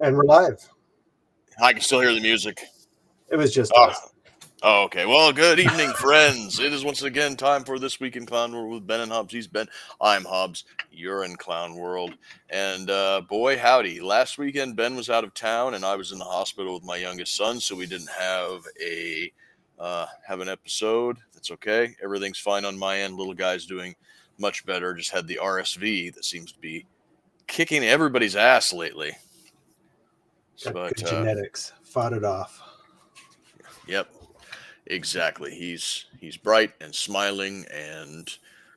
And we're live. I can still hear the music. It was just Oh, us. okay. Well, good evening, friends. It is once again time for This Week in Clown World with Ben and Hobbs. He's Ben. I'm Hobbs. You're in Clown World. And boy, howdy. Last weekend, Ben was out of town, and I was in the hospital with my youngest son, so we didn't have an episode. That's okay. Everything's fine on my end. Little guy's doing much better. Just had the RSV that seems to be kicking everybody's ass lately. Got But good genetics. Fought it off. yep. Exactly. He's bright and smiling and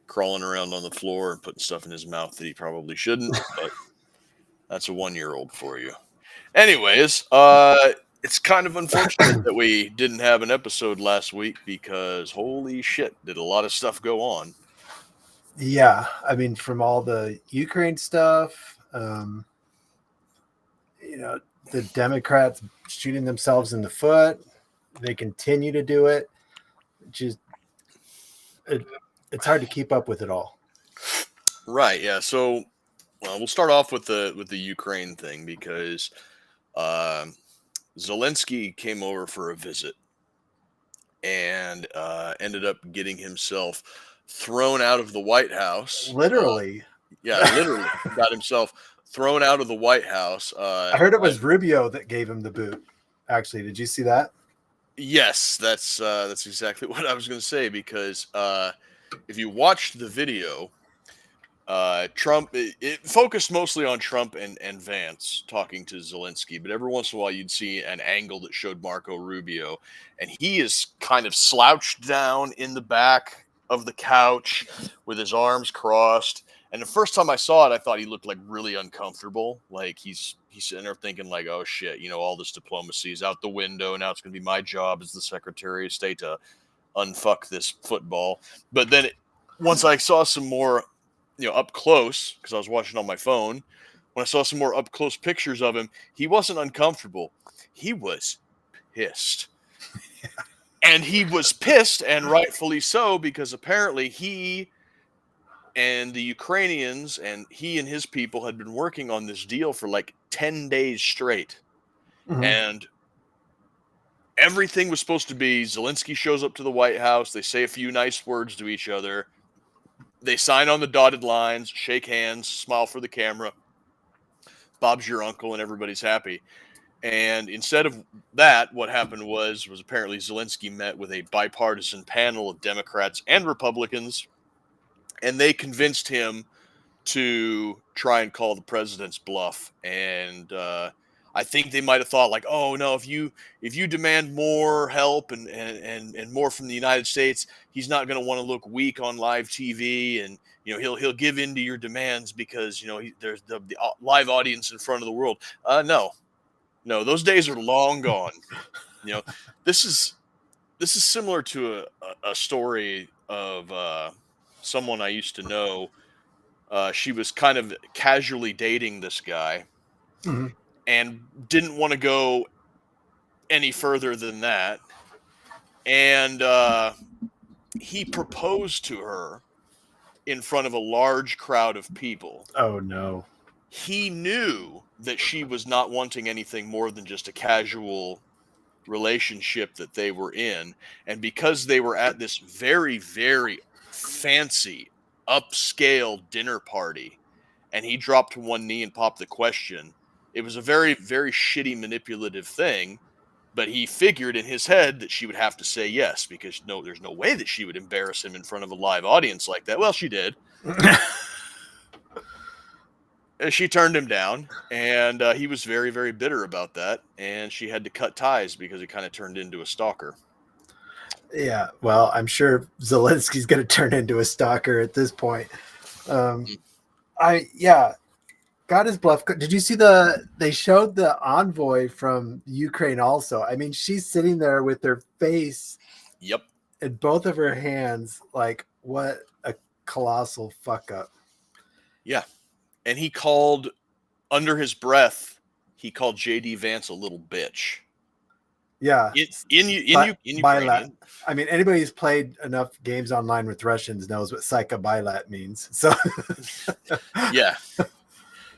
crawling around on the floor and putting stuff in his mouth that he probably shouldn't, but that's a 1-year-old for you. Anyways, it's kind of unfortunate that we didn't have an episode last week because holy shit, did a lot of stuff go on. Yeah, I mean, from all the Ukraine stuff, the Democrats shooting themselves in the foot. They continue to do it. It's hard to keep up with it all. Right. Yeah. So, well, we'll start off with the Ukraine thing because Zelensky came over for a visit and ended up getting himself thrown out of the White House. Literally. Literally got himself thrown out of the White House. I heard it was Rubio that gave him the boot. Actually, did you see that? Yes, that's exactly what I was going to say because if you watched the video, Trump it focused mostly on Trump and Vance talking to Zelensky, but every once in a while you'd see an angle that showed Marco Rubio, and he is kind of slouched down in the back of the couch with his arms crossed. And the first time I saw it, I thought he looked like really uncomfortable. Like he's sitting there thinking like, oh shit, all this diplomacy is out the window. Now it's going to be my job as the Secretary of State to unfuck this football. But then once I saw some more, up close, because I was watching on my phone, when I saw some more up close pictures of him, he wasn't uncomfortable. He was pissed. And he was pissed, and rightfully so, because apparently he and the Ukrainians and he and his people had been working on this deal for like 10 days straight. Mm-hmm. And everything was supposed to be Zelensky shows up to the White House. They say a few nice words to each other. They sign on the dotted lines, shake hands, smile for the camera. Bob's your uncle, and everybody's happy. And instead of that, what happened was apparently Zelensky met with a bipartisan panel of Democrats and Republicans, and they convinced him to try and call the president's bluff. And I think they might have thought like, oh no, if you demand more help and more from the United States, he's not going to want to look weak on live TV, and he'll give in to your demands because there's the live audience in front of the world. No, those days are long gone. This is similar to a story of someone I used to know. She was kind of casually dating this guy. Mm-hmm. And didn't want to go any further than that. And he proposed to her in front of a large crowd of people. Oh, no. He knew that she was not wanting anything more than just a casual relationship that they were in. And because they were at this very, very fancy, upscale dinner party, and he dropped to one knee and popped the question, it was a very, very shitty manipulative thing, but he figured in his head that she would have to say yes, because there's no way that she would embarrass him in front of a live audience like that. Well, she did. She turned him down, and he was very, very bitter about that, and she had to cut ties because it kind of turned into a stalker. Yeah, well, I'm sure Zelensky's going to turn into a stalker at this point. Got his bluff. Did you see they showed the envoy from Ukraine also? I mean, she's sitting there with her face in both of her hands. Like, what a colossal fuck up. Yeah. And he called, under his breath, he called JD Vance a little bitch. Yeah. In Ukrainian. I mean, anybody who's played enough games online with Russians knows what Psycha Bailat means. So Yeah.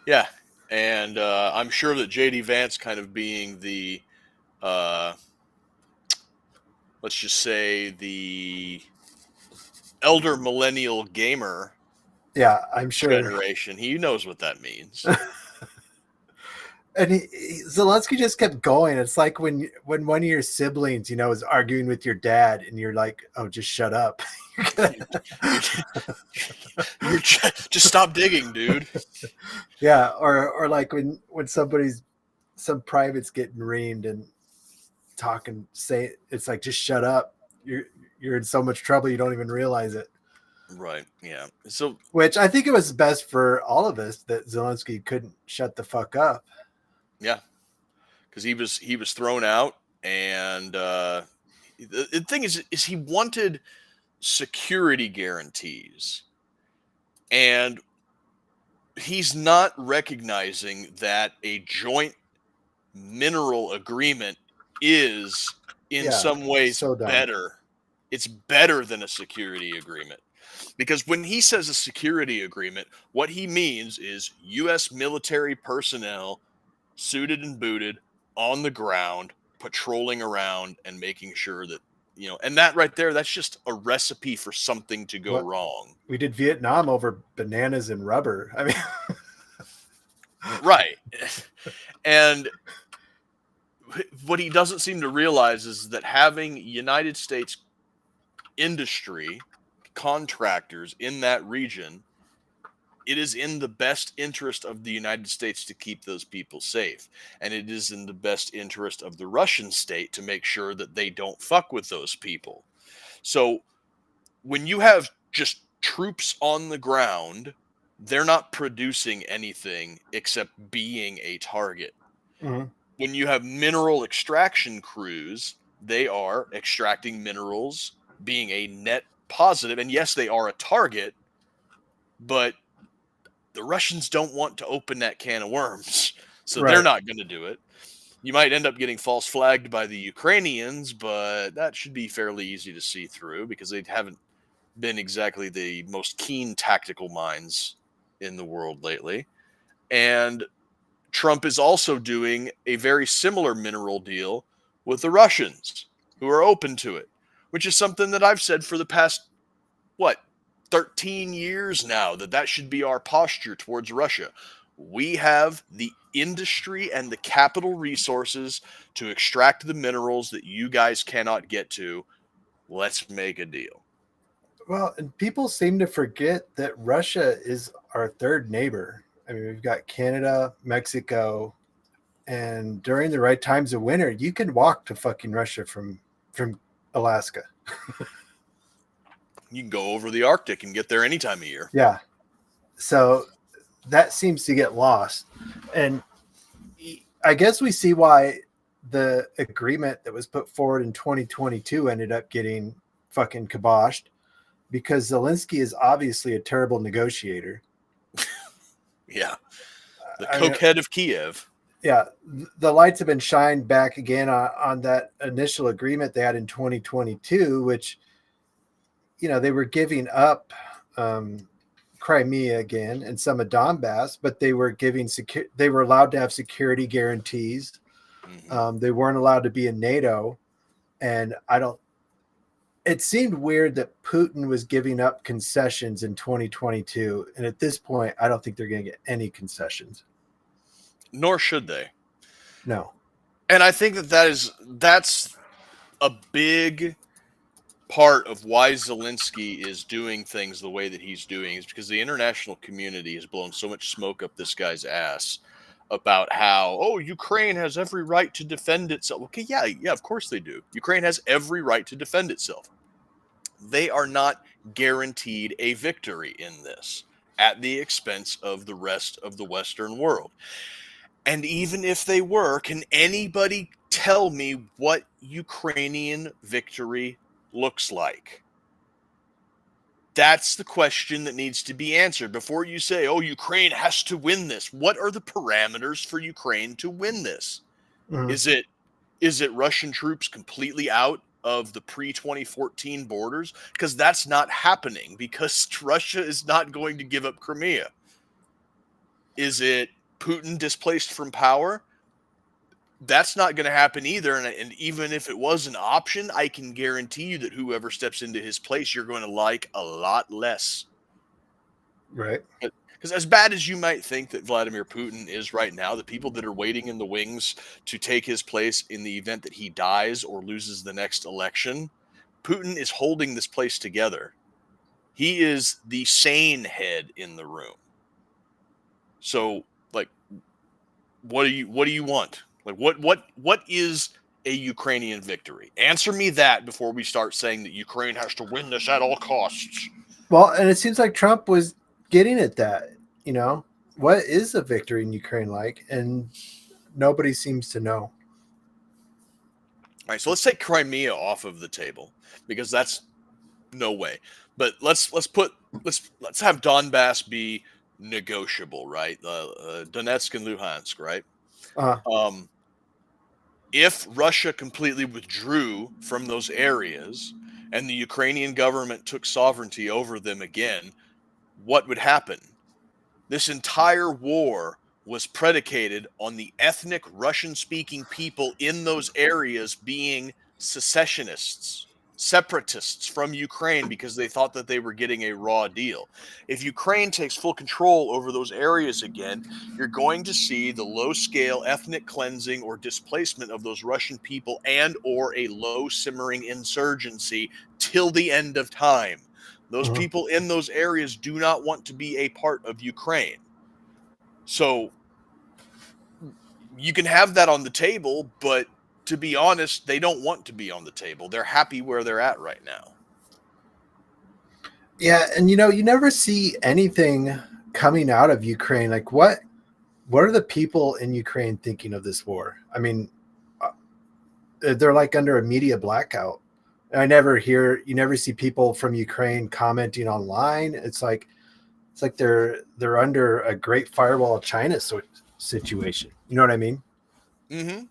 Yeah. And I'm sure that JD Vance kind of being the, let's just say, the elder millennial gamer Yeah, I'm sure. generation, he knows what that means. And Zelensky just kept going. It's like when one of your siblings, is arguing with your dad, and you're like, "Oh, just shut up." You're just stop digging, dude. Yeah, or like when some private's getting reamed and talking, say it's like, just shut up. You're in so much trouble you don't even realize it. Right. Yeah. So, which I think it was best for all of us that Zelensky couldn't shut the fuck up. Yeah, because he was thrown out, and the thing is he wanted security guarantees, and he's not recognizing that a joint mineral agreement is in some ways so dumb. better. It's better than a security agreement. Because when he says a security agreement, what he means is U.S. military personnel suited and booted on the ground, patrolling around and making sure that, and that right there, that's just a recipe for something to go wrong. We did Vietnam over bananas and rubber. I mean, right. And what he doesn't seem to realize is that having United States industry contractors in that region, it is in the best interest of the United States to keep those people safe. And it is in the best interest of the Russian state to make sure that they don't fuck with those people. So when you have just troops on the ground, they're not producing anything except being a target. mm-hmm. When you have mineral extraction crews, they are extracting minerals, being a net positive. And yes, they are a target, but the Russians don't want to open that can of worms, so they're not going to do it. You might end up getting false flagged by the Ukrainians, but that should be fairly easy to see through because they haven't been exactly the most keen tactical minds in the world lately. And Trump is also doing a very similar mineral deal with the Russians, who are open to it, which is something that I've said for the past, 13 years now, that should be our posture towards Russia. We have the industry and the capital resources to extract the minerals that you guys cannot get to. Let's make a deal. Well, and people seem to forget that Russia is our third neighbor. I mean, we've got Canada, Mexico, and during the right times of winter, you can walk to fucking Russia from Alaska. You can go over the Arctic and get there any time of year. Yeah. So that seems to get lost. And I guess we see why the agreement that was put forward in 2022 ended up getting fucking kiboshed, because Zelensky is obviously a terrible negotiator. Yeah. The cokehead of Kiev. Yeah. The lights have been shined back again on that initial agreement they had in 2022, which, they were giving up Crimea again and some of Donbass, but they were they were allowed to have security guarantees. Mm-hmm. They weren't allowed to be in NATO. And it seemed weird that Putin was giving up concessions in 2022. And at this point, I don't think they're going to get any concessions. Nor should they. No. And I think that's a big part of why Zelensky is doing things the way that he's doing, is because the international community has blown so much smoke up this guy's ass about how, Ukraine has every right to defend itself. Okay, yeah, of course they do. Ukraine has every right to defend itself. They are not guaranteed a victory in this at the expense of the rest of the Western world. And even if they were, can anybody tell me what Ukrainian victory looks like? That's the question that needs to be answered before you say, Ukraine has to win this. What are the parameters for Ukraine to win this? Mm-hmm. Is it Russian troops completely out of the pre-2014 borders? Because that's not happening, because Russia is not going to give up Crimea. Is it Putin displaced from power, that's not going to happen either. And even if it was an option, I can guarantee you that whoever steps into his place, you're going to like a lot less. Right. Because as bad as you might think that Vladimir Putin is right now, the people that are waiting in the wings to take his place in the event that he dies or loses the next election, Putin is holding this place together. He is the sane head in the room. So, like, what do you want? Like, what is a Ukrainian victory? Answer me that before we start saying that Ukraine has to win this at all costs. Well, and it seems like Trump was getting at that. What is a victory in Ukraine like? And nobody seems to know. All right, so let's take Crimea off of the table because that's no way. But let's have Donbass be negotiable, right? Donetsk and Luhansk, right? If Russia completely withdrew from those areas and the Ukrainian government took sovereignty over them again, what would happen? This entire war was predicated on the ethnic Russian-speaking people in those areas being secessionists, separatists from Ukraine because they thought that they were getting a raw deal. If Ukraine takes full control over those areas again, you're going to see the low-scale ethnic cleansing or displacement of those Russian people and or a low-simmering insurgency till the end of time. Those people in those areas do not want to be a part of Ukraine. So you can have that on the table, but to be honest, they don't want to be on the table. They're happy where they're at right now. Yeah, and you never see anything coming out of Ukraine. Like what are the people in Ukraine thinking of this war? I mean, they're like under a media blackout. You never see people from Ukraine commenting online. It's like they're under a Great Firewall of China situation. You know what I mean? Mm-hmm.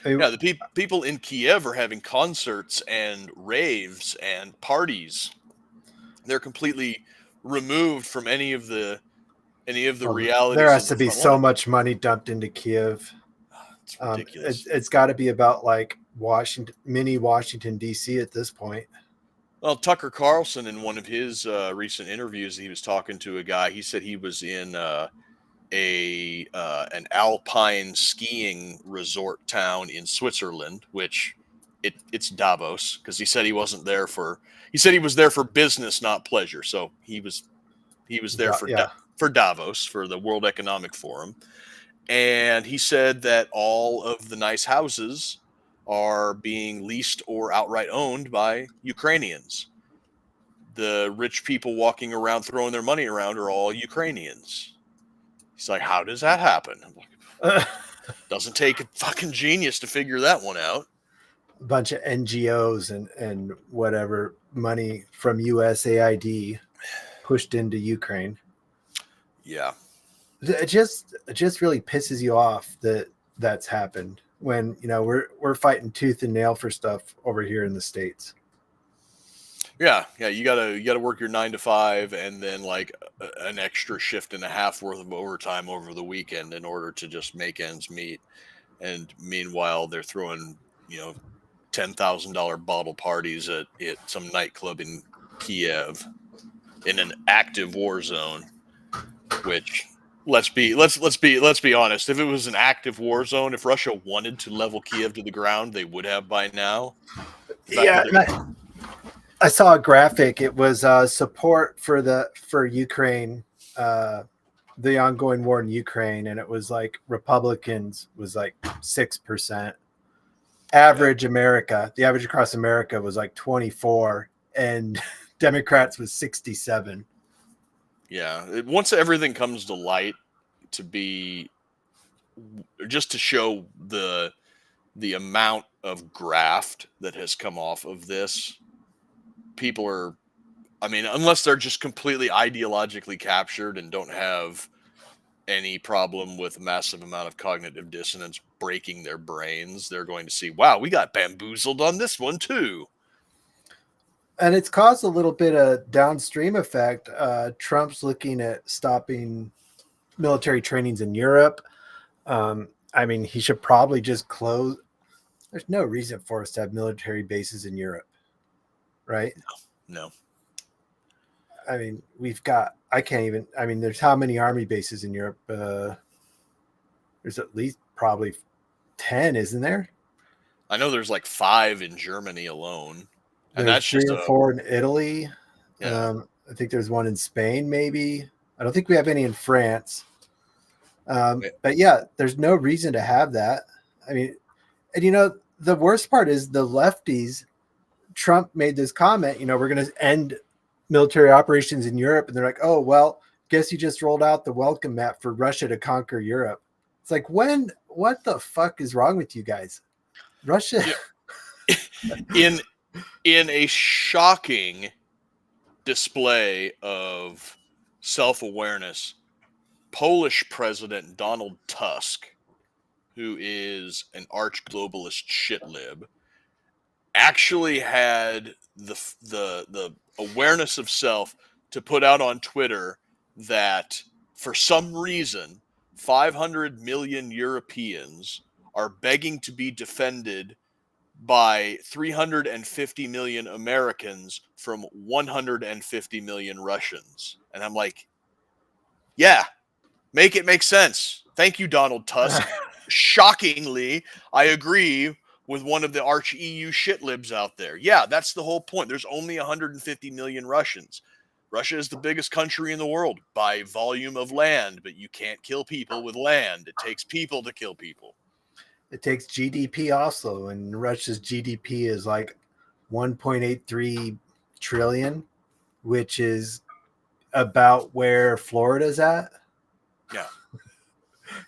Yeah, the people in Kiev are having concerts and raves and parties. They're completely removed from any of the realities. There has to be so much money dumped into Kiev. It's ridiculous. It's got to be about like mini Washington D.C. at this point. Well, Tucker Carlson, in one of his recent interviews, he was talking to a guy. He said he was in an alpine skiing resort town in Switzerland, which it's Davos, because he said he was there for business, not pleasure. So he was there for Davos, for the World Economic Forum. And he said that all of the nice houses are being leased or outright owned by Ukrainians. The rich people walking around throwing their money around are all Ukrainians. He's like, how does that happen? Doesn't take a fucking genius to figure that one out. A bunch of NGOs and whatever money from USAID pushed into Ukraine. Yeah. It just really pisses you off that that's happened when, we're fighting tooth and nail for stuff over here in the States. Yeah, you gotta work your 9 to 5 and then like an extra shift and a half worth of overtime over the weekend in order to just make ends meet. And meanwhile, they're throwing $10,000 bottle parties at some nightclub in Kiev in an active war zone. Which let's be honest. If it was an active war zone, if Russia wanted to level Kiev to the ground, they would have by now. Yeah. I saw a graphic. It was support for Ukraine, the ongoing war in Ukraine, and it was like Republicans was like 6%. The average across America was like 24, and Democrats was 67. Yeah, once everything comes to light, to show the amount of graft that has come off of this. People are, unless they're just completely ideologically captured and don't have any problem with a massive amount of cognitive dissonance breaking their brains, they're going to see, wow, we got bamboozled on this one too. And it's caused a little bit of downstream effect. Trump's looking at stopping military trainings in Europe. I mean, he should probably just close. There's no reason for us to have military bases in Europe, right? No. I mean, I can't even, I mean, there's how many army bases in Europe? There's at least probably 10, isn't there? I know there's like 5 in Germany alone. And There's that's 3 just or 4 in Italy. Yeah. I think there's one in Spain, maybe. I don't think we have any in France. But yeah, there's no reason to have that. I mean, and the worst part is the lefties. Trump made this comment, we're going to end military operations in Europe. And they're like, oh, well, guess you just rolled out the welcome mat for Russia to conquer Europe. It's like, what the fuck is wrong with you guys? Russia. In a shocking display of self-awareness, Polish President Donald Tusk, who is an arch globalist shitlib, actually had the awareness of self to put out on Twitter that for some reason 500 million Europeans are begging to be defended by 350 million Americans from 150 million Russians. And I'm like, yeah, make it make sense. Thank you, Donald Tusk. Shockingly, I agree with one of the arch EU shitlibs out there. Yeah, that's the whole point. There's only 150 million Russians. Russia is the biggest country in the world by volume of land, but you can't kill people with land. It takes people to kill people. It takes GDP also, and Russia's GDP is like 1.83 trillion, which is about where Florida's at. Yeah.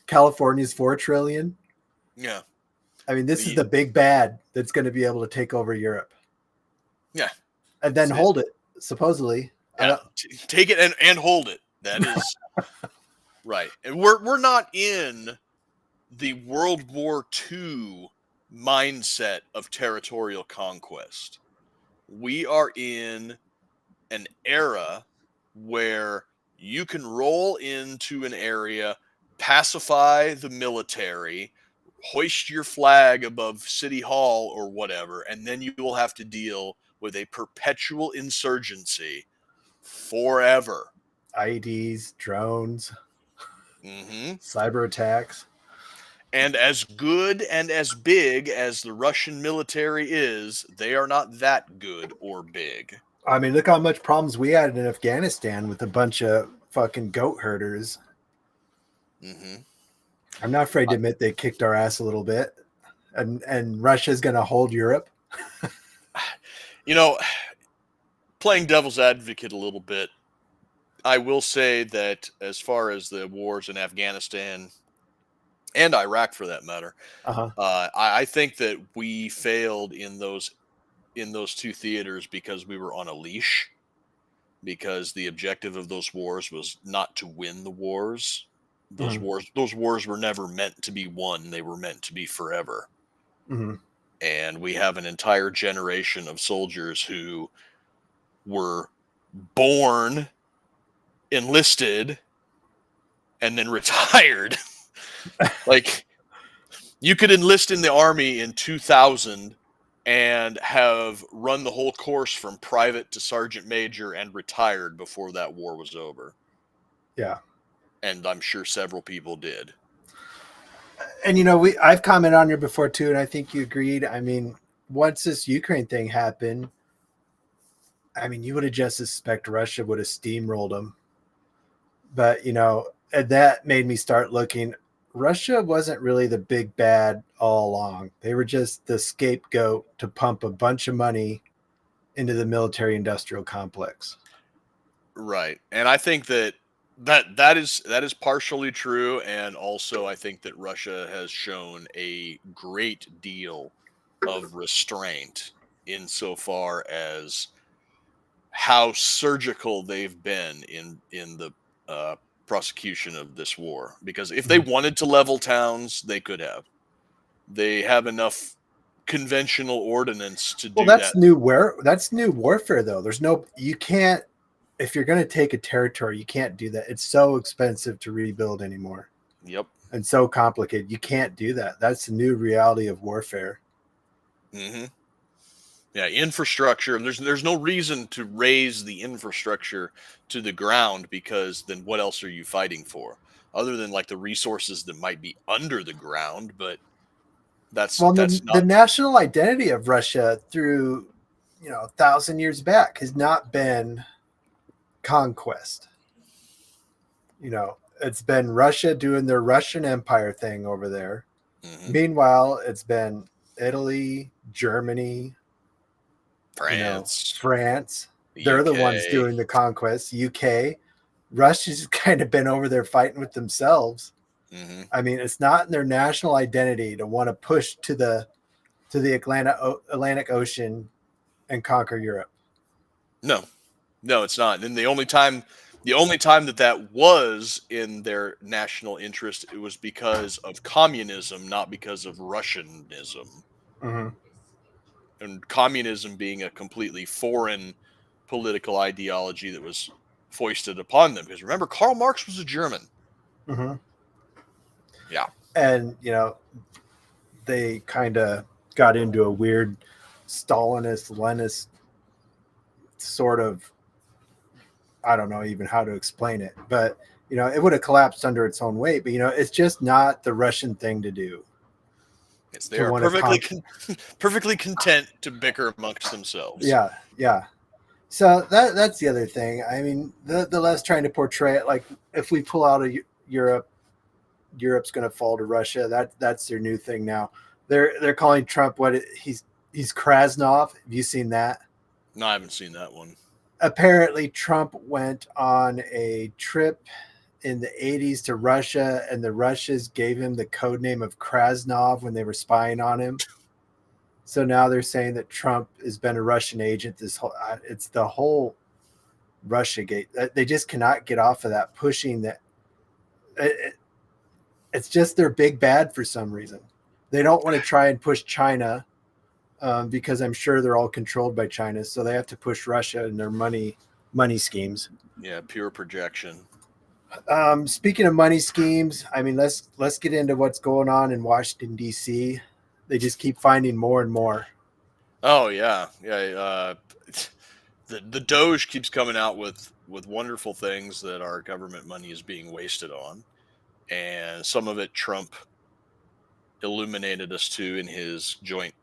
California's 4 trillion. Yeah. I mean, this is the big bad that's going to be able to take over Europe. Yeah. And then hold it, supposedly. Yeah. Take it and hold it. That is right. And we're not in the World War II mindset of territorial conquest. We are in an era where you can roll into an area, pacify the military, hoist your flag above City Hall or whatever, and then you will have to deal with a perpetual insurgency forever. IEDs, drones, cyber attacks. And as good and as big as the Russian military is, they are not that good or big. I mean, look how much problems we had in Afghanistan with a bunch of fucking goat herders. I'm not afraid to admit they kicked our ass a little bit. And Russia's going to hold Europe. Playing devil's advocate a little bit, I will say that as far as the wars in Afghanistan and Iraq, for that matter, I think that we failed in those 2 theaters because we were on a leash. Because the objective of those wars was not to win the wars. Those wars were never meant to be won. They were meant to be forever. And we have an entire generation of soldiers who were born, enlisted, and then retired. Like, you could enlist in the army in 2000 and have run the whole course from private to sergeant major and retired before that war was over. Yeah. And I'm sure several people did. And, I've commented on here before too, and I think you agreed. I mean, once this Ukraine thing happened, I mean, you would have just suspect Russia would have steamrolled them. But, and that made me start looking. Russia wasn't really the big bad all along. They were just the scapegoat to pump a bunch of money into the military industrial complex. Right. And I think that is partially true. And also I think that Russia has shown a great deal of restraint insofar as how surgical they've been in the prosecution of this war. Because if they wanted to level towns, they could have. They have enough conventional ordnance to do that's that. That's new warfare, though. You can't if you're going to take a territory, you can't do that. It's so expensive to rebuild anymore. Yep. And so complicated. You can't do that. That's the new reality of warfare. Mm-hmm. Yeah, infrastructure. There's no reason to raise the infrastructure to the ground, because then what else are you fighting for? Other than like the resources that might be under the ground, but that's the not national identity of Russia through 1,000 years back has not been conquest. It's been Russia doing their Russian Empire thing over there. Mm-hmm. Meanwhile, it's been Italy, Germany, France. They're the ones doing the conquest. UK, Russia's kind of been over there fighting with themselves. Mm-hmm. I mean, it's not in their national identity to want to push to the Atlantic Ocean and conquer Europe. No, it's not. And the only time that was in their national interest, it was because of communism, not because of Russianism. Mm-hmm. And communism being a completely foreign political ideology that was foisted upon them. Because remember, Karl Marx was a German. Mm-hmm. Yeah. And, they kind of got into a weird Stalinist, Leninist sort of, I don't know even how to explain it, but, it would have collapsed under its own weight. But, it's just not the Russian thing to do. Yes, they are perfectly content to bicker amongst themselves. Yeah, yeah. So that's the other thing. I mean, the less trying to portray it like if we pull out of Europe, Europe's going to fall to Russia. That's their new thing now. They're calling Trump he's Krasnov. Have you seen that? No, I haven't seen that one. Apparently, Trump went on a trip in the 80s to Russia, and the Russians gave him the code name of Krasnov when they were spying on him. So now they're saying that Trump has been a Russian agent. It's the whole Russia gate. They just cannot get off of that, pushing that. It's just they're big bad for some reason. They don't want to try and push China because I'm sure they're all controlled by China. So they have to push Russia and their money schemes. Yeah, pure projection. Speaking of money schemes, I mean, let's get into what's going on in Washington, D.C. They just keep finding more and more. Oh, yeah. Yeah. The Doge keeps coming out with wonderful things that our government money is being wasted on. And some of it Trump illuminated us to in his joint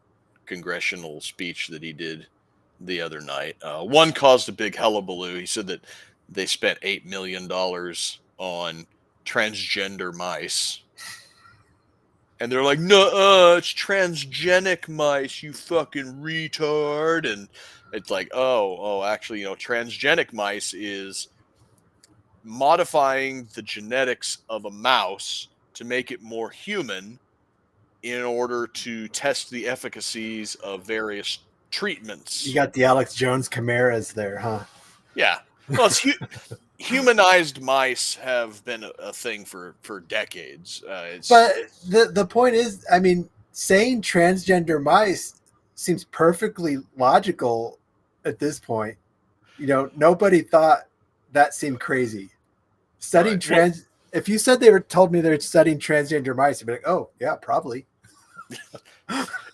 congressional speech that he did the other night. One caused a big hullabaloo. He said that they spent $8 million on transgender mice. And they're like, no, it's transgenic mice, you fucking retard. And it's like, oh, actually, transgenic mice is modifying the genetics of a mouse to make it more human in order to test the efficacies of various treatments. You got the Alex Jones chimeras there, huh? Yeah. Well, it's humanized mice have been a thing for decades. But the point is, I mean, saying transgender mice seems perfectly logical at this point. Nobody thought that seemed crazy. Studying if you said told me they're studying transgender mice, I'd be like, oh yeah, probably.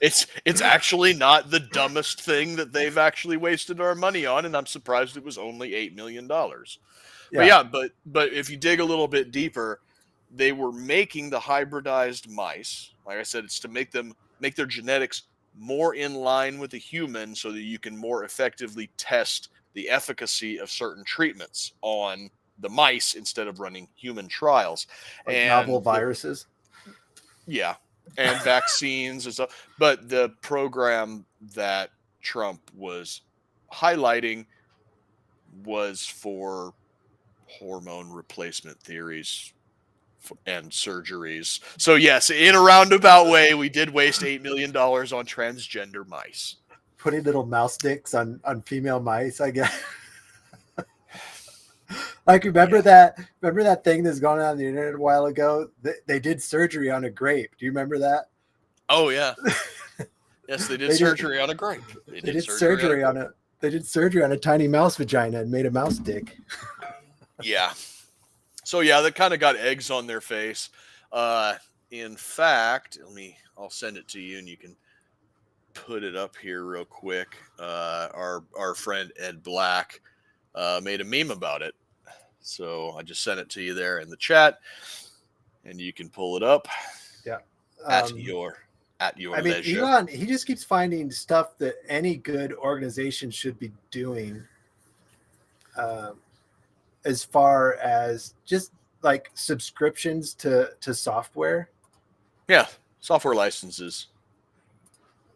It's actually not the dumbest thing that they've actually wasted our money on, and I'm surprised it was only $8 million. Yeah. But if you dig a little bit deeper, they were making the hybridized mice. Like I said, it's to make their genetics more in line with the human, so that you can more effectively test the efficacy of certain treatments on the mice instead of running human trials. Like novel viruses. Yeah. And vaccines and stuff. But the program that Trump was highlighting was for hormone replacement theories and surgeries. So yes, in a roundabout way, we did waste $8 million on transgender mice. Putting little mouse dicks on female mice, I guess. Like, remember that thing that's gone on the internet a while ago? They did surgery on a grape. Do you remember that? Oh yeah. Yes, they did surgery on a grape. They did surgery on a They did surgery on a tiny mouse vagina and made a mouse dick. Yeah. So yeah, they kind of got eggs on their face. In fact, I'll send it to you and you can put it up here real quick. Our friend Ed Black made a meme about it. So I just sent it to you there in the chat and you can pull it up. Yeah. At your leisure. Elon, he just keeps finding stuff that any good organization should be doing. As far as just like subscriptions to software. Yeah, software licenses.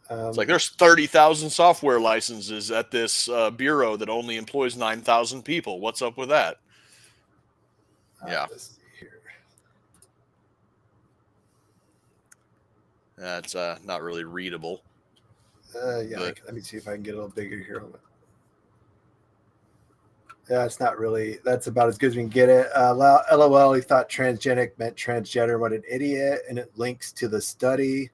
It's like Um, there's 30,000 software licenses at this bureau that only employs 9,000 people. What's up with that? Yeah. Let's see here. That's not really readable. Let me see if I can get a little bigger here. Yeah, it's not really. That's about as good as we can get it. LOL, he thought transgenic meant transgender. What an idiot. And it links to the study.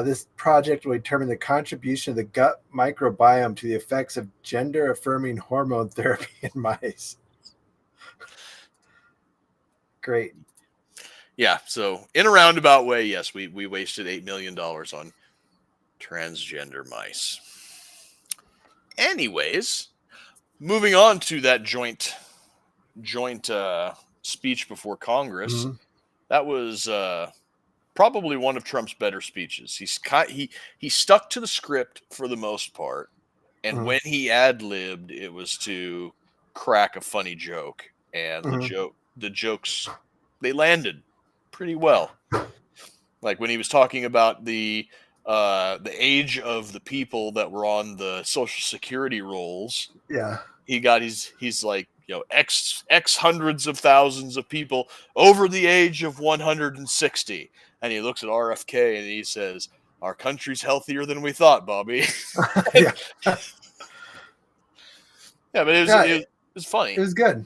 This project will determine the contribution of the gut microbiome to the effects of gender-affirming hormone therapy in mice. Great. Yeah, so in a roundabout way, yes, we wasted $8 million on transgender mice. Anyways, moving on to that joint speech before Congress, Mm-hmm. that was probably one of Trump's better speeches. He stuck to the script for the most part, and when he ad-libbed, it was to crack a funny joke, and the jokes they landed pretty well. Like when he was talking about the age of the people that were on the Social Security rolls. Yeah. He's like, X hundreds of thousands of people over the age of 160. And he looks at RFK and he says, our country's healthier than we thought, Bobby. Yeah. Yeah, but it was funny. It was good.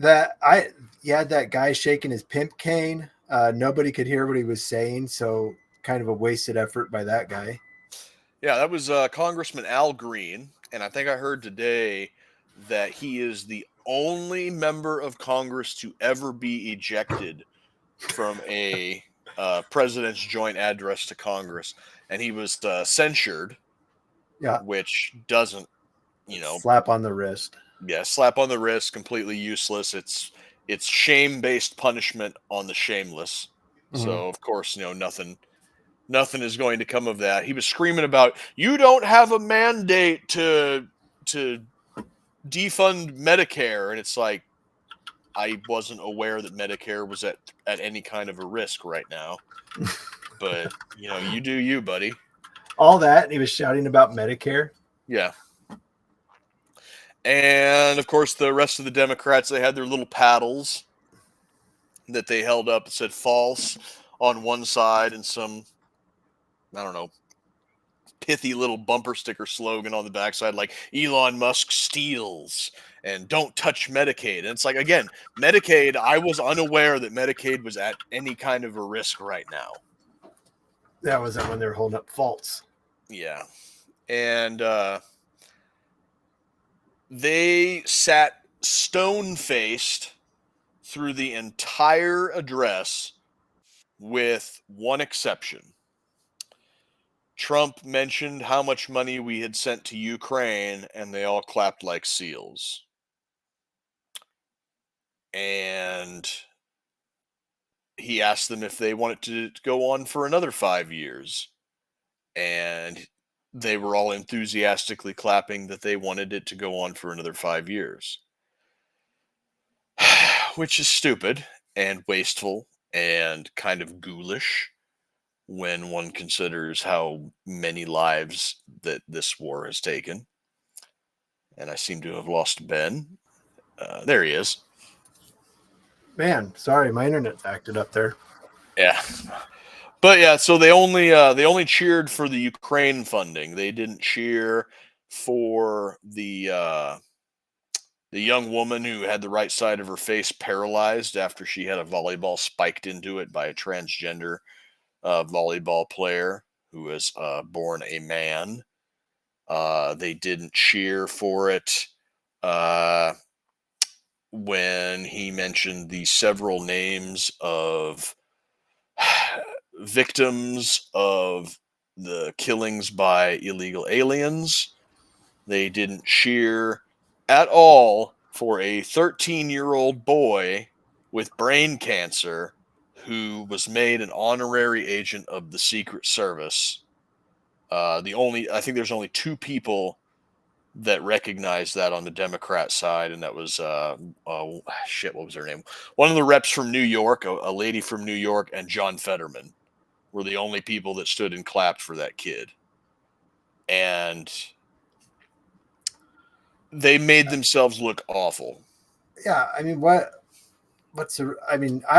That guy shaking his pimp cane. Nobody could hear what he was saying, so kind of a wasted effort by that guy. Yeah, that was Congressman Al Green, and I think I heard today that he is the only member of Congress to ever be ejected from a president's joint address to Congress, and he was censured. Yeah, which doesn't, slap on the wrist. Yeah, slap on the wrist, completely useless. It's shame-based punishment on the shameless. Mm-hmm. So of course, nothing is going to come of that. He was screaming about, you don't have a mandate to defund Medicare, and it's like, I wasn't aware that Medicare was at any kind of a risk right now. But you do you, buddy. All that, and he was shouting about Medicare. Yeah. And of course, the rest of the Democrats, they had their little paddles that they held up that said false on one side and some, I don't know, pithy little bumper sticker slogan on the backside, like Elon Musk steals and don't touch Medicaid. And it's like, again, Medicaid, I was unaware that Medicaid was at any kind of a risk right now. That was when they were holding up false. Yeah. And they sat stone-faced through the entire address with one exception. Trump mentioned how much money we had sent to Ukraine, and they all clapped like seals. And he asked them if they wanted to go on for another 5 years. And they were all enthusiastically clapping that they wanted it to go on for another 5 years. Which is stupid and wasteful and kind of ghoulish when one considers how many lives that this war has taken. And I seem to have lost Ben. There he is. Man, sorry, my internet's acted up there. Yeah. But yeah, so they only cheered for the Ukraine funding. They didn't cheer for the young woman who had the right side of her face paralyzed after she had a volleyball spiked into it by a transgender volleyball player who was born a man. They didn't cheer for it when he mentioned the several names of victims of the killings by illegal aliens. They didn't cheer at all for a 13-year-old boy with brain cancer who was made an honorary agent of the Secret Service. I think there's only two people that recognized that on the Democrat side, and that was what was her name? One of the reps from New York, a lady from New York, and John Fetterman were the only people that stood and clapped for that kid. And they made themselves look awful. Yeah, I mean, I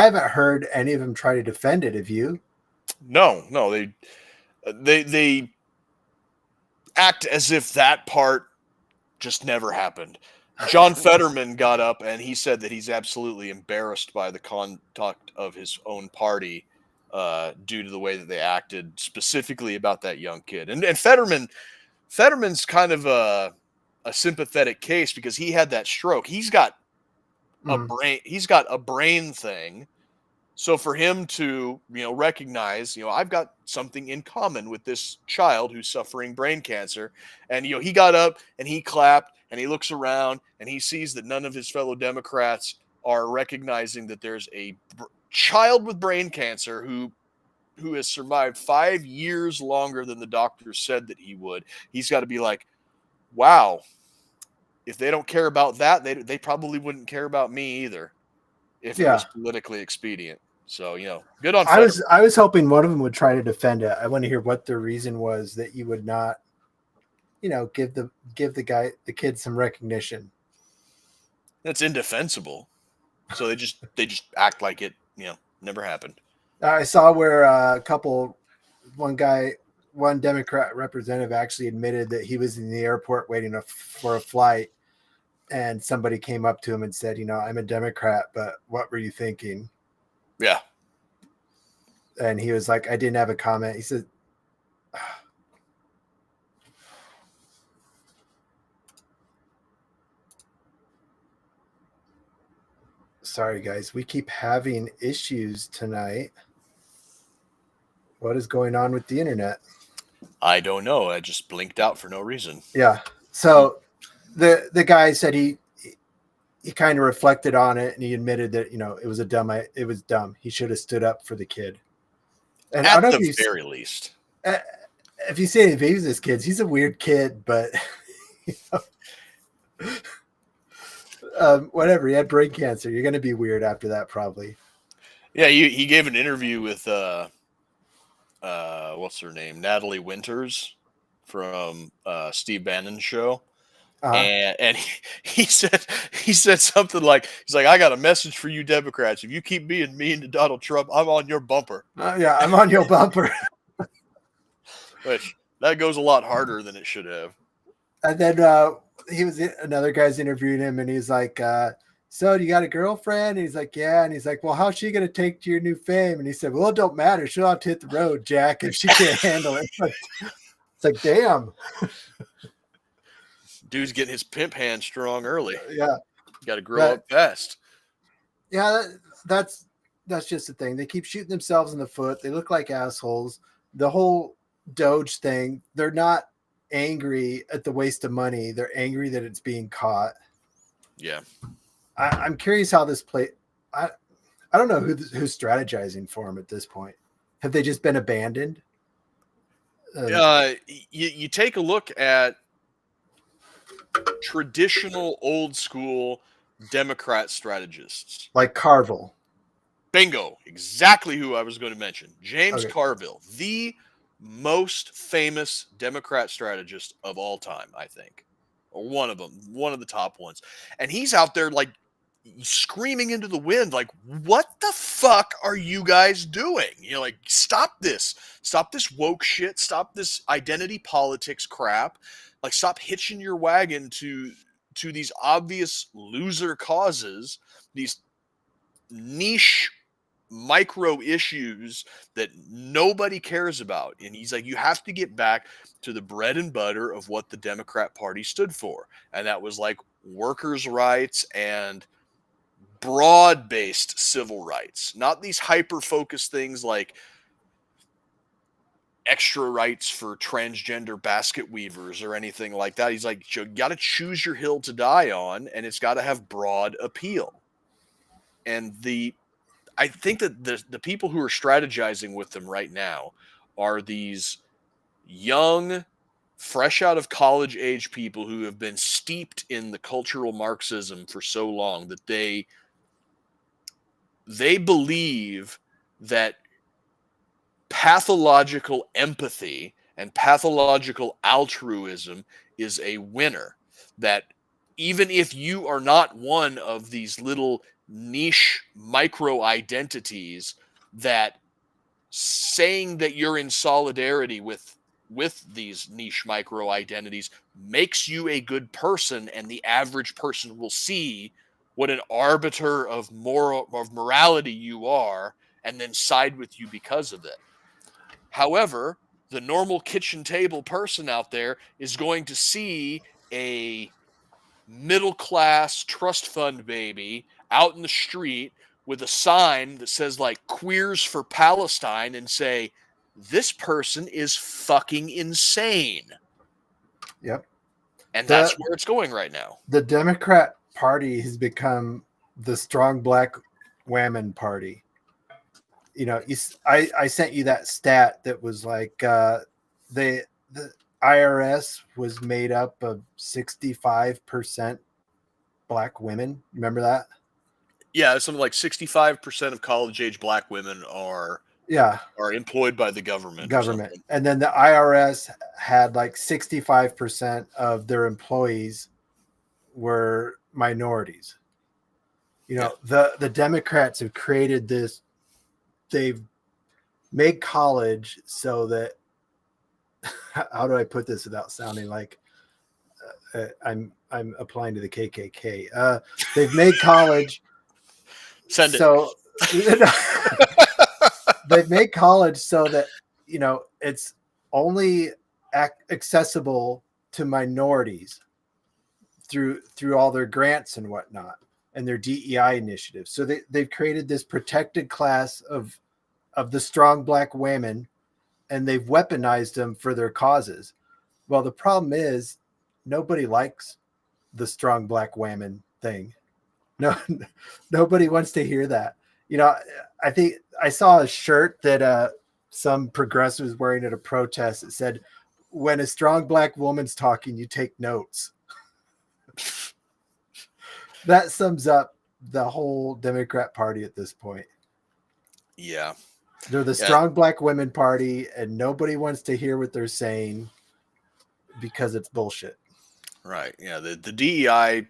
haven't heard any of them try to defend it. Have you? No, they act as if that part just never happened. John Fetterman got up and he said that he's absolutely embarrassed by the conduct of his own party due to the way that they acted specifically about that young kid. And Fetterman's kind of a sympathetic case because he had that stroke. He's got a brain thing. So for him to, recognize, I've got something in common with this child who's suffering brain cancer. And, he got up and he clapped and he looks around and he sees that none of his fellow Democrats are recognizing that there's a child with brain cancer who has survived 5 years longer than the doctor said that he would. He's got to be like, wow, if they don't care about that, they probably wouldn't care about me either if it was politically expedient. So, good on Fetterman. I was hoping one of them would try to defend it. I want to hear what the reason was that you would not, give the kid some recognition. That's indefensible. So they just act like it, never happened. I saw where one Democrat representative actually admitted that he was in the airport waiting for a flight, and somebody came up to him and said, I'm a Democrat, but what were you thinking? Yeah. And he was like, I didn't have a comment. He said, sorry, guys, we keep having issues tonight. What is going on with the internet? I don't know. I just blinked out for no reason. Yeah. So the guy said he kind of reflected on it and he admitted that, it was dumb. He should have stood up for the kid. And at the very least. If you say he babies his kids, he's a weird kid, but whatever. He had brain cancer. You're going to be weird after that, probably. Yeah, he gave an interview with what's her name, Natalie Winters from Steve Bannon's show. And he said something like, he's like, I got a message for you Democrats. If you keep being mean to Donald Trump, I'm on your bumper. Yeah, I'm on your bumper. Which that goes a lot harder than it should have. And then another guy's interviewing him and he's like, so you got a girlfriend? And he's like, yeah. And he's like, well, how's she going to take to your new fame? And he said, well, it don't matter. She'll have to hit the road, Jack, if she can't handle it. It's like, damn. Dude's getting his pimp hand strong early. Yeah. Got to grow up fast. Yeah, that's just the thing. They keep shooting themselves in the foot. They look like assholes. The whole Doge thing, they're not angry at the waste of money. They're angry that it's being caught. Yeah. I'm curious how this play. I don't know who's strategizing for them at this point. Have they just been abandoned? You take a look at traditional old school Democrat strategists like Carville. Bingo. Exactly who I was going to mention. James Carville, the most famous Democrat strategist of all time, I think. Or one of them, one of the top ones. And he's out there like screaming into the wind, like, what the fuck are you guys doing? Like, stop this woke shit. Stop this identity politics crap. Like, stop hitching your wagon to these obvious loser causes, these niche micro issues that nobody cares about. And he's like, you have to get back to the bread and butter of what the Democrat Party stood for. And that was like workers' rights and broad-based civil rights, not these hyper-focused things like extra rights for transgender basket weavers or anything like that. He's like, you got to choose your hill to die on, and it's got to have broad appeal. And I think that the people who are strategizing with them right now are these young, fresh out of college age people who have been steeped in the cultural Marxism for so long that they believe that pathological empathy and pathological altruism is a winner. That even if you are not one of these little niche micro identities, that saying that you're in solidarity with these niche micro identities makes you a good person, and the average person will see what an arbiter of morality you are and then side with you because of it. However, the normal kitchen table person out there is going to see a middle class trust fund baby out in the street with a sign that says like "Queers for Palestine" and say, this person is fucking insane. Yep. And that's where it's going right now. The Democrat Party has become the strong black women party. You know, I sent you that stat that was like the IRS was made up of 65% black women. Remember that? Yeah, something like 65% of college-age black women are employed by the government. And then the IRS had like 65% of their employees were minorities. You know, the Democrats have created this. They've made college so that, how do I put this without sounding like I'm applying to the KKK? They've made college they've made college so that, you know, it's only accessible to minorities through all their grants and whatnot and their DEI initiatives. So they've created this protected class of the strong black women, and they've weaponized them for their causes. Well, the problem is nobody likes the strong black women thing. No, nobody wants to hear that. You know, I think I saw a shirt that some progressives wearing at a protest. It said, "When a strong black woman's talking, you take notes." That sums up the whole Democrat Party at this point. Yeah. They're the strong black women party, and nobody wants to hear what they're saying because it's bullshit. Right. Yeah. The DEI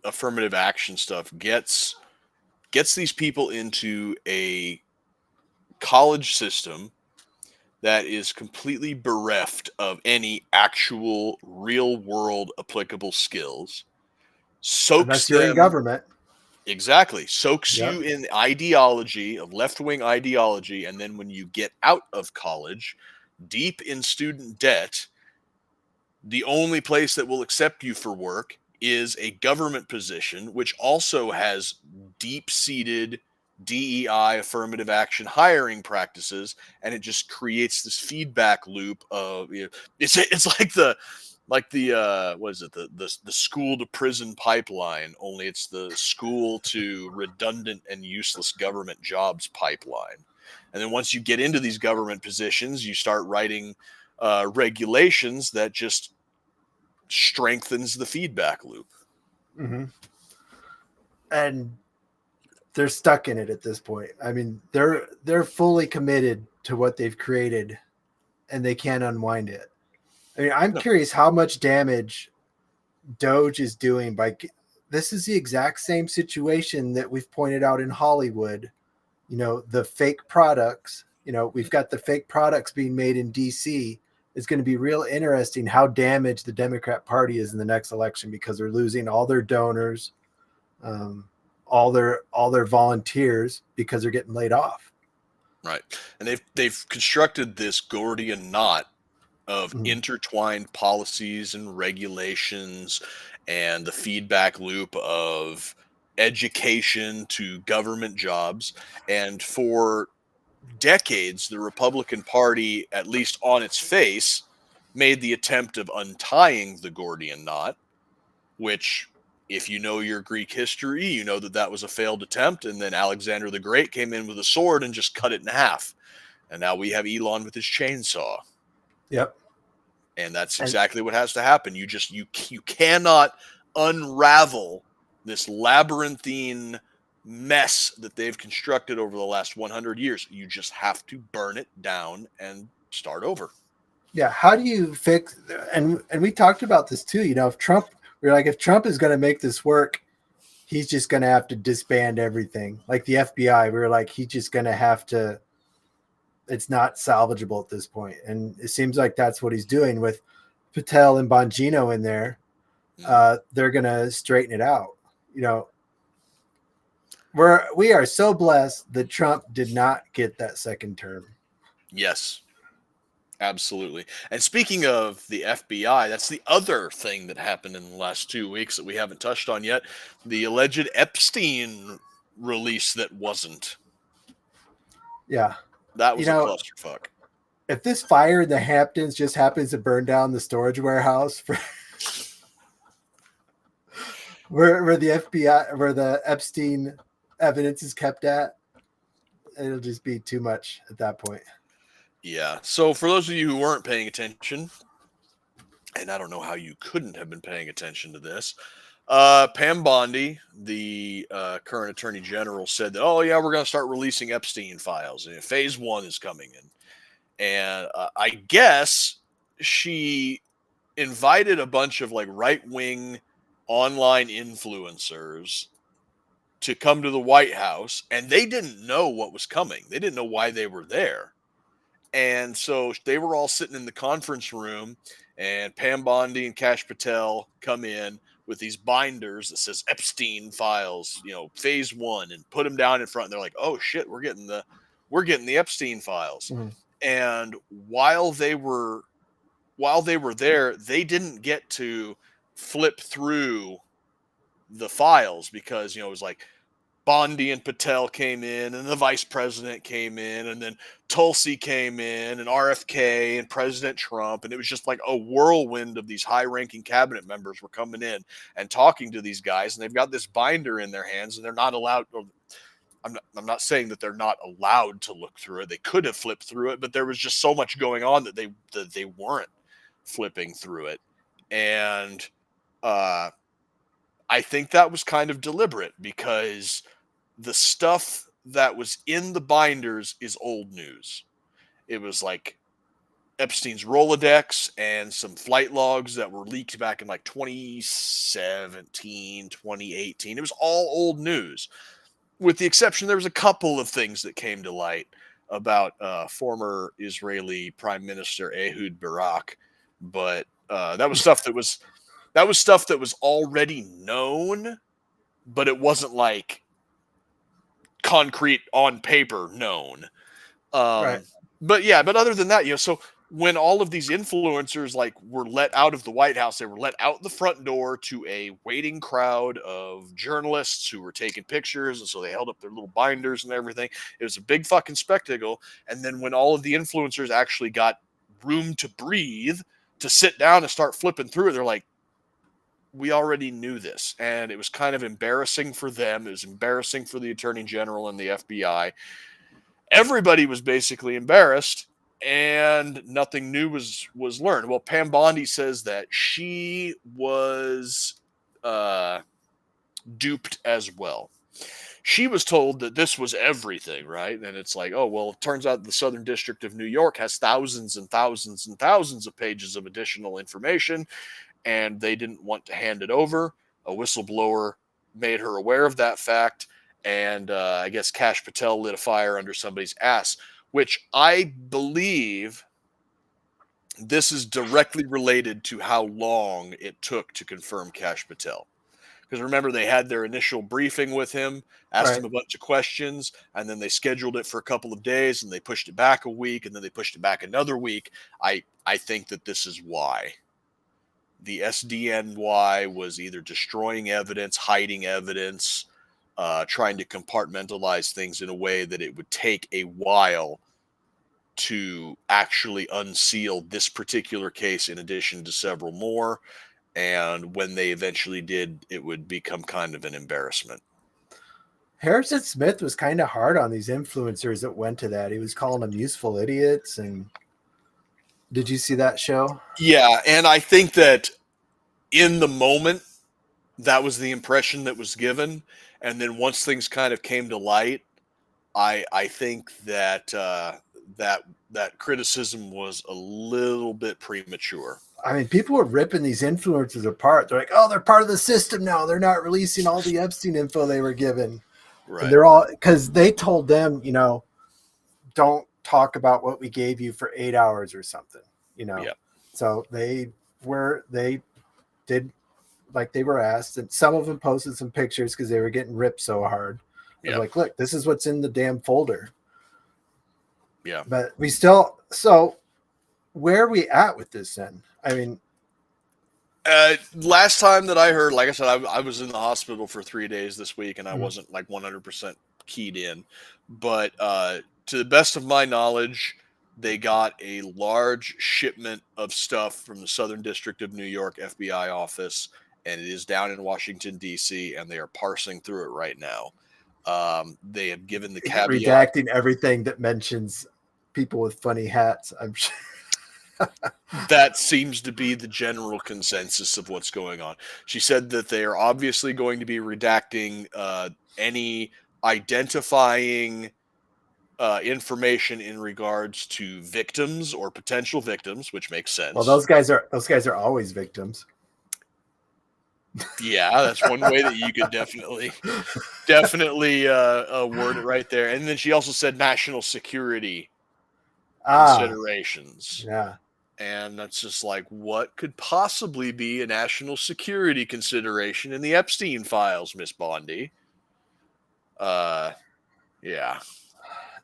affirmative action stuff gets these people into a college system that is completely bereft of any actual real world applicable skills. Unless you're in government. Exactly. Soaks you in ideology, of left-wing ideology, and then when you get out of college, deep in student debt, the only place that will accept you for work is a government position, which also has deep-seated DEI affirmative action hiring practices, and it just creates this feedback loop of, you know, it's like the what is it, the school to prison pipeline, only it's the school to redundant and useless government jobs pipeline. And then once you get into these government positions, you start writing regulations that just strengthens the feedback loop. Mm-hmm. And they're stuck in it at this point. I mean, they're fully committed to what they've created, and they can't unwind it. I mean, I'm curious how much damage Doge is doing by. This is the exact same situation that we've pointed out in Hollywood. You know, the fake products. You know, we've got the fake products being made in DC. It's going to be real interesting how damaged the Democrat Party is in the next election, because they're losing all their donors, all their volunteers because they're getting laid off. Right. And they've constructed this Gordian knot of intertwined policies and regulations and the feedback loop of education to government jobs. And for decades, the Republican Party, at least on its face, made the attempt of untying the Gordian knot, which, if you know your Greek history, you know that that was a failed attempt. And then Alexander the Great came in with a sword and just cut it in half. And now we have Elon with his chainsaw. Yep. And that's exactly what has to happen. You cannot unravel this labyrinthine mess that they've constructed over the last 100 years. You just have to burn it down and start over. Yeah. How do you fix? And we talked about this too. You know, if Trump is going to make this work, he's just going to have to disband everything. Like the FBI, we were like, he's just going to have to. It's not salvageable at this point. And it seems like that's what he's doing with Patel and Bongino in there. They're going to straighten it out. You know, we are so blessed that Trump did not get that second term. Yes, absolutely. And speaking of the FBI, that's the other thing that happened in the last 2 weeks that we haven't touched on yet. The alleged Epstein release that wasn't. Yeah. That was a clusterfuck. If this fire in the Hamptons just happens to burn down the storage warehouse for where the FBI, where the Epstein evidence is kept at, it'll just be too much at that point. Yeah. So for those of you who weren't paying attention, and I don't know how you couldn't have been paying attention to this, Pam Bondi, the current attorney general, said that, oh, yeah, we're going to start releasing Epstein files. And phase 1 is coming in. And I guess she invited a bunch of like right-wing online influencers to come to the White House, and they didn't know what was coming. They didn't know why they were there. And so they were all sitting in the conference room, and Pam Bondi and Kash Patel come in with these binders that says Epstein files, you know, phase 1, and put them down in front. And they're like, oh shit, we're getting the Epstein files. Mm-hmm. And while they were there, they didn't get to flip through the files because, you know, it was like Bondi and Patel came in, and the vice president came in, and then Tulsi came in, and RFK and President Trump, and it was just like a whirlwind of these high-ranking cabinet members were coming in and talking to these guys, and they've got this binder in their hands, and they're not allowed. I'm not saying that they're not allowed to look through it. They could have flipped through it, but there was just so much going on that they weren't flipping through it, and I think that was kind of deliberate because the stuff that was in the binders is old news. It was like Epstein's Rolodex and some flight logs that were leaked back in like 2017, 2018. It was all old news, with the exception there was a couple of things that came to light about former Israeli Prime Minister Ehud Barak, but that was stuff that was already known, but it wasn't like concrete on paper known. Right. But other than that, you know, so when all of these influencers like were let out of the White House, they were let out the front door to a waiting crowd of journalists who were taking pictures, and so they held up their little binders and everything. It was a big fucking spectacle. And then when all of the influencers actually got room to breathe, to sit down and start flipping through it, they're like, we already knew this. And it was kind of embarrassing for them. It was embarrassing for the Attorney General and the FBI. Everybody was basically embarrassed, and nothing new was learned. Well, Pam Bondi says that she was duped as well. She was told that this was everything, right? And it's like, oh, well, it turns out the Southern District of New York has thousands and thousands and thousands of pages of additional information, and they didn't want to hand it over. A whistleblower made her aware of that fact, and I guess Kash Patel lit a fire under somebody's ass, which I believe this is directly related to how long it took to confirm Kash Patel. Because remember, they had their initial briefing with him, asked him a bunch of questions, and then they scheduled it for a couple of days, and they pushed it back a week, and then they pushed it back another week. I think that this is why. The SDNY was either destroying evidence, hiding evidence, trying to compartmentalize things in a way that it would take a while to actually unseal this particular case in addition to several more. And when they eventually did, it would become kind of an embarrassment. Harrison Smith was kind of hard on these influencers that went to that. He was calling them useful idiots. And did you see that show? Yeah, and I think that in the moment, that was the impression that was given. And then once things kind of came to light, I think that that criticism was a little bit premature. I mean, people were ripping these influencers apart. They're like, oh, they're part of the system now. They're not releasing all the Epstein info they were given. Right. And they're all, because they told them, don't talk about what we gave you for 8 hours or something, Yep. So they did like they were asked, and some of them posted some pictures because they were getting ripped so hard. Yep. Like, look, this is what's in the damn folder. Yeah. But we still, so where are we at with this then? I mean, last time that I heard, like I said, I was in the hospital for 3 days this week, and I wasn't like 100% keyed in. But to the best of my knowledge, they got a large shipment of stuff from the Southern District of New York FBI office, and it is down in Washington, D.C., and they are parsing through it right now. They have given the caveat. Redacting everything that mentions people with funny hats, I'm sure. That seems to be the general consensus of what's going on. She said that they are obviously going to be redacting any identifying information in regards to victims or potential victims, which makes sense. Well, those guys are always victims. Yeah, that's one way that you could definitely word it right there. And then she also said national security considerations. Yeah. And that's just like, what could possibly be a national security consideration in the Epstein files, Miss Bondi? Yeah.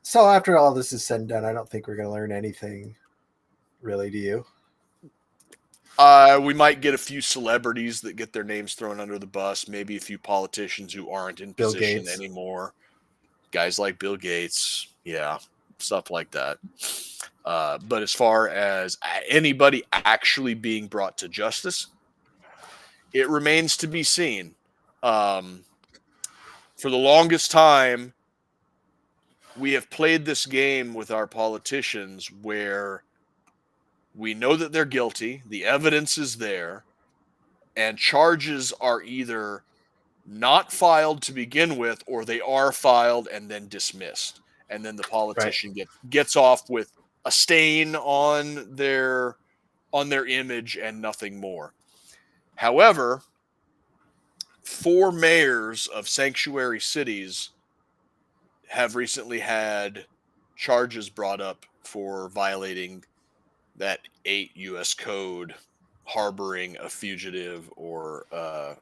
So after all this is said and done, I don't think we're going to learn anything, really, do you? We might get a few celebrities that get their names thrown under the bus, maybe a few politicians who aren't in position anymore. Guys like Bill Gates, yeah, stuff like that. But as far as anybody actually being brought to justice, it remains to be seen. For the longest time, we have played this game with our politicians where we know that they're guilty, the evidence is there, and charges are either not filed to begin with, or they are filed and then dismissed. And then the politician gets off with a stain on their image and nothing more. However, 4 mayors of sanctuary cities have recently had charges brought up for violating that 8 U.S. code, harboring a fugitive or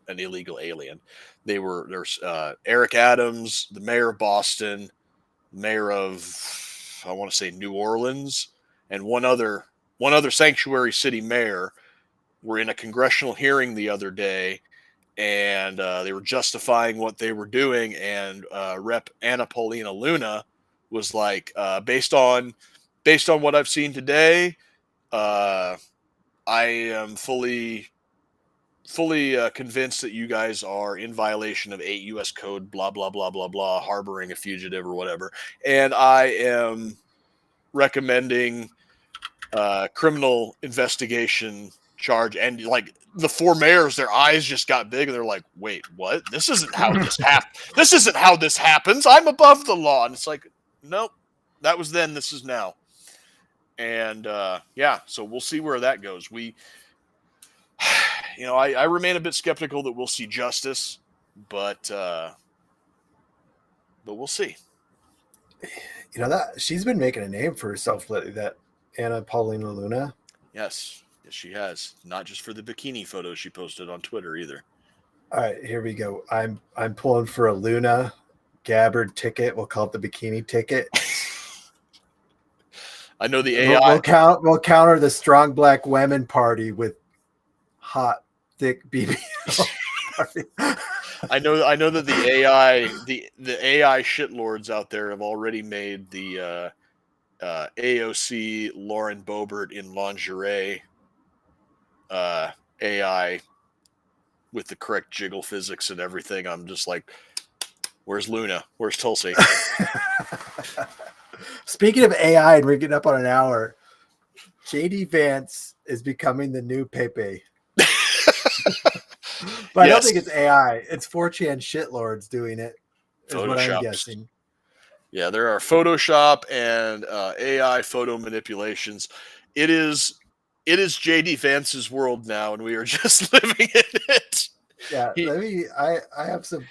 an illegal alien. There's Eric Adams, the mayor of Boston, mayor of, I want to say, New Orleans, and one other sanctuary city mayor were in a congressional hearing the other day, and they were justifying what they were doing, and Rep. Anna Paulina Luna was like, based on what I've seen today, I am fully convinced that you guys are in violation of 8 U.S. code, blah, blah, blah, blah, blah, harboring a fugitive or whatever. And I am recommending criminal investigation charge. And like the 4 mayors, their eyes just got big. And they're like, wait, what? This isn't how this happens. This isn't how this happens. I'm above the law. And it's like, nope, that was then. This is now. And so we'll see where that goes. I remain a bit skeptical that we'll see justice, but we'll see. That she's been making a name for herself lately, that Anna Paulina Luna. Yes, she has. Not just for the bikini photos she posted on Twitter either. All right, here we go. I'm pulling for a Luna Gabbard ticket. We'll call it the bikini ticket. I know the AI. We'll counter the strong black women party with hot, thick BBL party. I know that the AI shitlords out there have already made the AOC Lauren Boebert in lingerie AI with the correct jiggle physics and everything. I'm just like, where's Luna? Where's Tulsi? Speaking of AI, and we're getting up on an hour, JD Vance is becoming the new Pepe. But I don't think it's AI. It's 4chan shitlords doing it, is what I'm guessing. Yeah, there are Photoshop and AI photo manipulations. It is JD Vance's world now, and we are just living in it. Yeah, I have some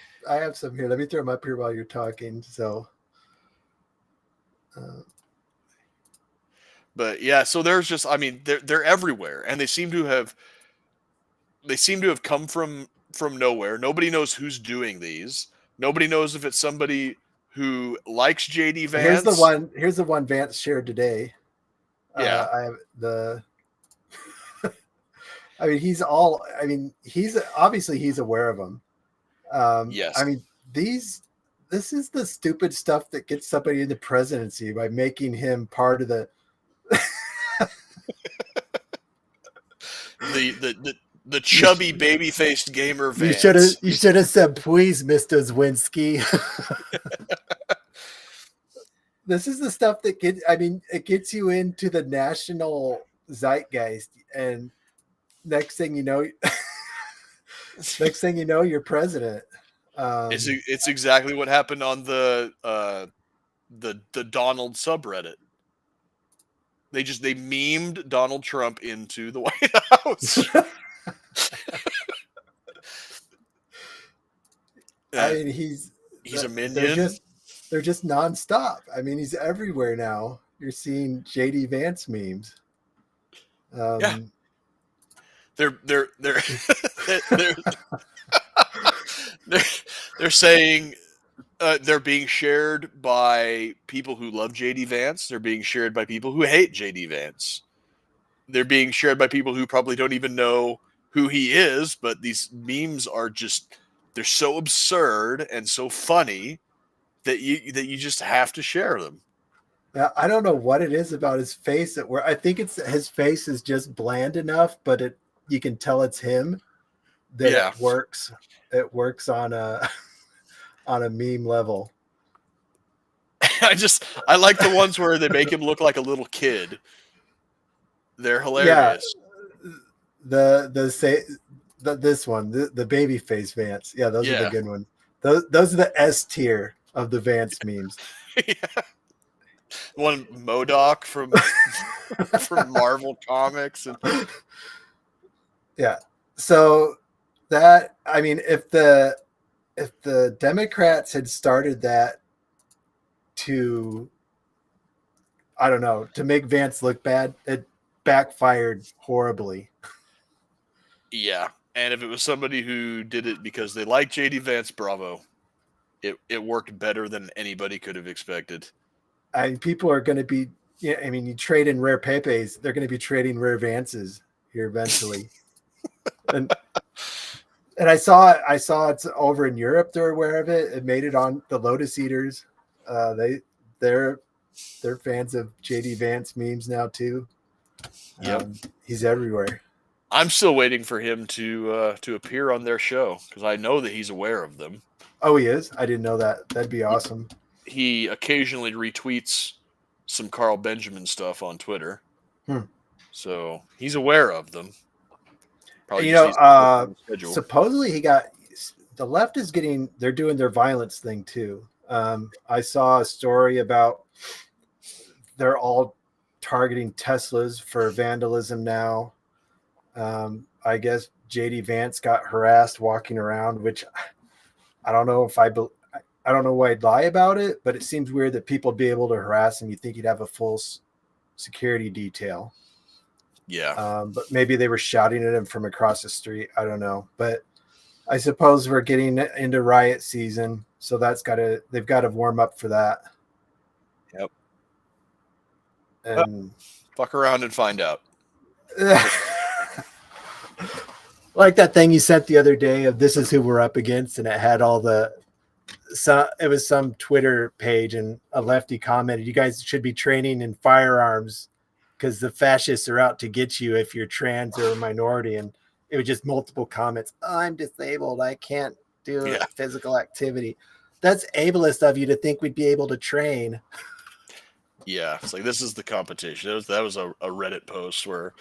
here. Let me throw them up here while you're talking. So but yeah, so there's just, I mean, they're everywhere, and they seem to have come from nowhere. Nobody knows who's doing these. Nobody knows if it's somebody who likes JD Vance. Here's the one Vance shared today. Yeah. I have the I mean, he's obviously he's aware of them. Yes. I mean, this is the stupid stuff that gets somebody in the presidency by making him part of the the chubby baby-faced gamer Vance. You should have said, please, Mr. Zwinski. This is the stuff that it gets you into the national zeitgeist, and next thing you know, you're president. It's exactly what happened on the Donald subreddit. They memed Donald Trump into the White House. I mean, he's a minion. They're just nonstop. I mean, he's everywhere now. You're seeing JD Vance memes. Yeah. They're they're saying they're being shared by people who love JD Vance. They're being shared by people who hate JD Vance. They're being shared by people who probably don't even know who he is, but these memes are just, they're so absurd and so funny that you just have to share them. Now, I don't know what it is about his face I think it's his face is just bland enough, but you can tell it's him. It works. It works on a meme level. I like the ones where they make him look like a little kid. They're hilarious. Yeah. This one, the baby face Vance. Yeah, those are the good ones. Those are the S tier of the Vance memes. Yeah. One MODOK from Marvel Comics. Yeah. So that, I mean, if the Democrats had started that to make Vance look bad, it backfired horribly. Yeah. And if it was somebody who did it because they like JD Vance, bravo. It worked better than anybody could have expected. And people are going to be, I mean, you trade in rare Pepes, they're going to be trading rare Vances here eventually. and I saw it's over in Europe. They're aware of it. It made it on the Lotus Eaters. They're fans of JD Vance memes now too. Yep. He's everywhere. I'm still waiting for him to appear on their show because I know that he's aware of them. Oh, he is? I didn't know that. That'd be awesome. He occasionally retweets some Carl Benjamin stuff on Twitter. So he's aware of them. Probably supposedly the left is they're doing their violence thing too. I saw a story about they're all targeting Teslas for vandalism now. I guess JD Vance got harassed walking around, which I don't know if I don't know why I'd lie about it, but it seems weird that people would be able to harass him. You'd think he'd have a full security detail. Yeah. But maybe they were shouting at him from across the street. I don't know. But I suppose we're getting into riot season, so they've got to warm up for that. Yep. And fuck around and find out. Like that thing you sent the other day of this is who we're up against, and it had it was some Twitter page, and a lefty commented, "You guys should be training in firearms because the fascists are out to get you if you're trans or a minority." And it was just multiple comments. Oh, I'm disabled. I can't do physical activity. That's ableist of you to think we'd be able to train. Yeah, it's like, this is the competition. That was a Reddit post where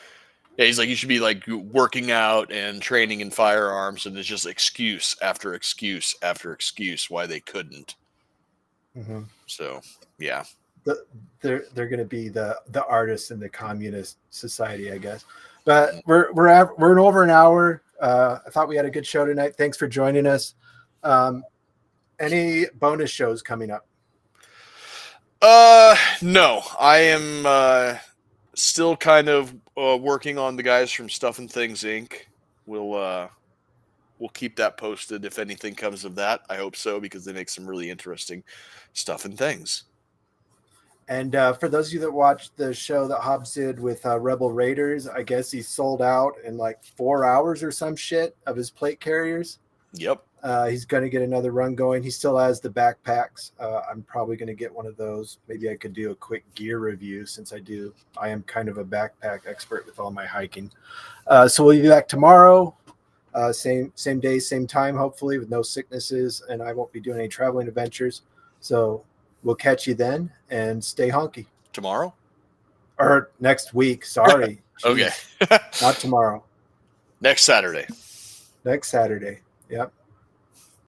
he's like, you should be like working out and training in firearms, and it's just excuse after excuse after excuse why they couldn't. Mm-hmm. So yeah, they're going to be the artists in the communist society, I guess. But we're in over an hour. I thought we had a good show tonight. Thanks for joining us. Any bonus shows coming up? No, I am still kind of working on the guys from Stuff and Things Inc. We'll keep that posted if anything comes of that. I hope so, because they make some really interesting stuff and things. And for those of you that watched the show that Hobbs did with Rebel Raiders, I guess he sold out in like 4 hours or some shit of his plate carriers. Yep. He's going to get another run going. He still has the backpacks. I'm probably going to get one of those. Maybe I could do a quick gear review since I am kind of a backpack expert with all my hiking. So we'll be back tomorrow. Same day, same time, hopefully, with no sicknesses, and I won't be doing any traveling adventures. So we'll catch you then, and stay honky. Tomorrow? Or next week, sorry. Okay. Not tomorrow. Next Saturday. Next Saturday. Yep.